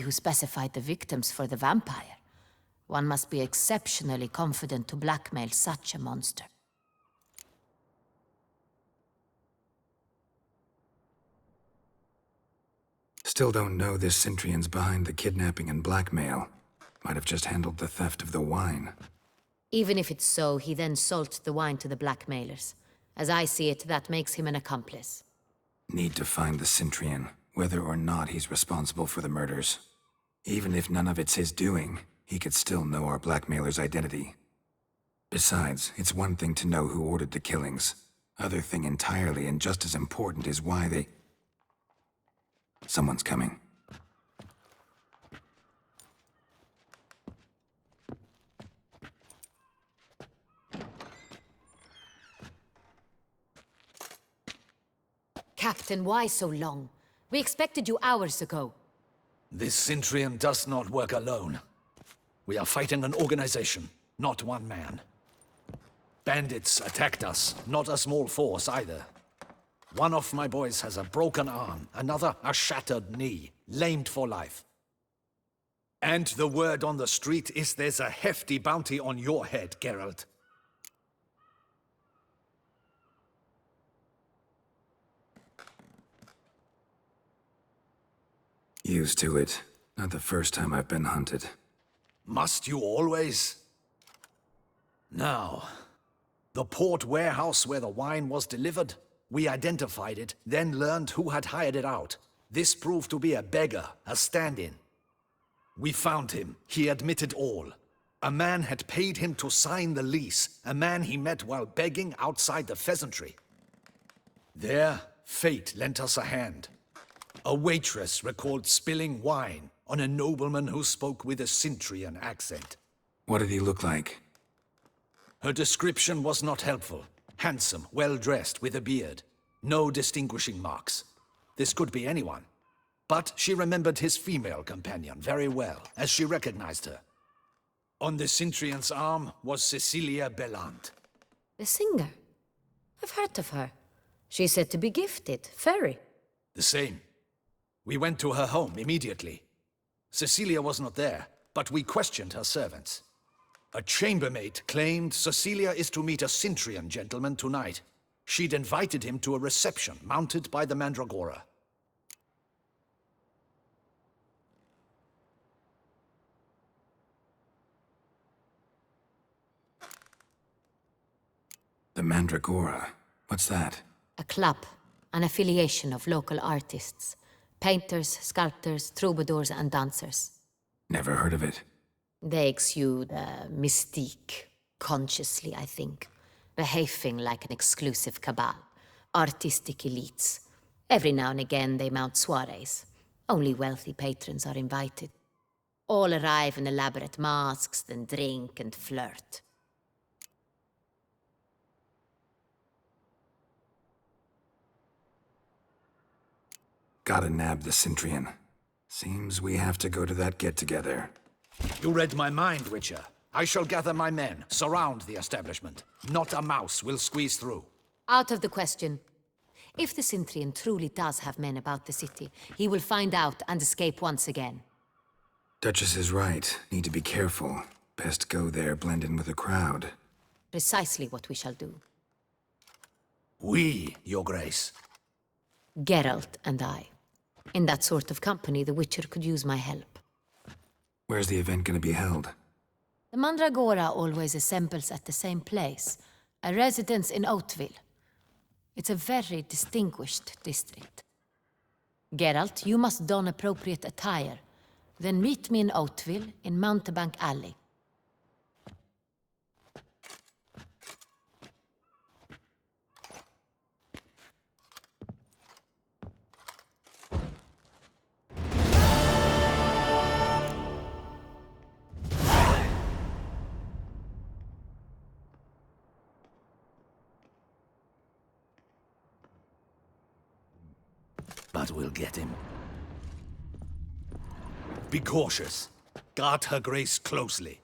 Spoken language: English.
who specified the victims for the vampire. One must be exceptionally confident to blackmail such a monster. Still don't know this Centrion's behind the kidnapping and blackmail. Might have just handled the theft of the wine. Even if it's so, he then sold the wine to the blackmailers. As I see it, that makes him an accomplice. Need to find the Centrion, whether or not he's responsible for the murders. Even if none of it's his doing, he could still know our blackmailer's identity. Besides, it's one thing to know who ordered the killings. Other thing entirely, and just as important, is why they... Someone's coming. Captain, why so long? We expected you hours ago. This Centrion does not work alone. We are fighting an organization, not one man. Bandits attacked us, not a small force either. One of my boys has a broken arm, another a shattered knee, lamed for life. And the word on the street is there's a hefty bounty on your head, Geralt. Used to it. Not the first time I've been hunted. Must you always? Now, the port warehouse where the wine was delivered, we identified it, then learned who had hired it out. This proved to be a beggar, a stand-in. We found him. He admitted all. A man had paid him to sign the lease, a man he met while begging outside the pheasantry. There, fate lent us a hand. A waitress recalled spilling wine on a nobleman who spoke with a Centrion accent. What did he look like? Her description was not helpful. Handsome, well-dressed, with a beard. No distinguishing marks. This could be anyone. But she remembered his female companion very well, as she recognized her. On the Centrion's arm was Cecilia Bellant. The singer? I've heard of her. She's said to be gifted, fairy. The same. We went to her home immediately. Cecilia was not there, but we questioned her servants. A chambermaid claimed Cecilia is to meet a Centrion gentleman tonight. She'd invited him to a reception mounted by the Mandragora. The Mandragora? What's that? A club, an affiliation of local artists. Painters, sculptors, troubadours, and dancers. Never heard of it. They exude mystique, consciously, I think. Behaving like an exclusive cabal. Artistic elites. Every now and again they mount soirees. Only wealthy patrons are invited. All arrive in elaborate masks, then drink and flirt. Gotta nab the Centrion. Seems we have to go to that get-together. You read my mind, Witcher. I shall gather my men, surround the establishment. Not a mouse will squeeze through. Out of the question. If the Centrion truly does have men about the city, he will find out and escape once again. Duchess is right. Need to be careful. Best go there, blend in with the crowd. Precisely what we shall do. We, Your Grace. Geralt and I. In that sort of company, the Witcher could use my help. Where's the event gonna be held? The Mandragora always assembles at the same place, a residence in Oatville. It's a very distinguished district. Geralt, you must don appropriate attire. Then meet me in Oatville, in Mountebank Alley. But we'll get him. Be cautious. Guard her grace closely.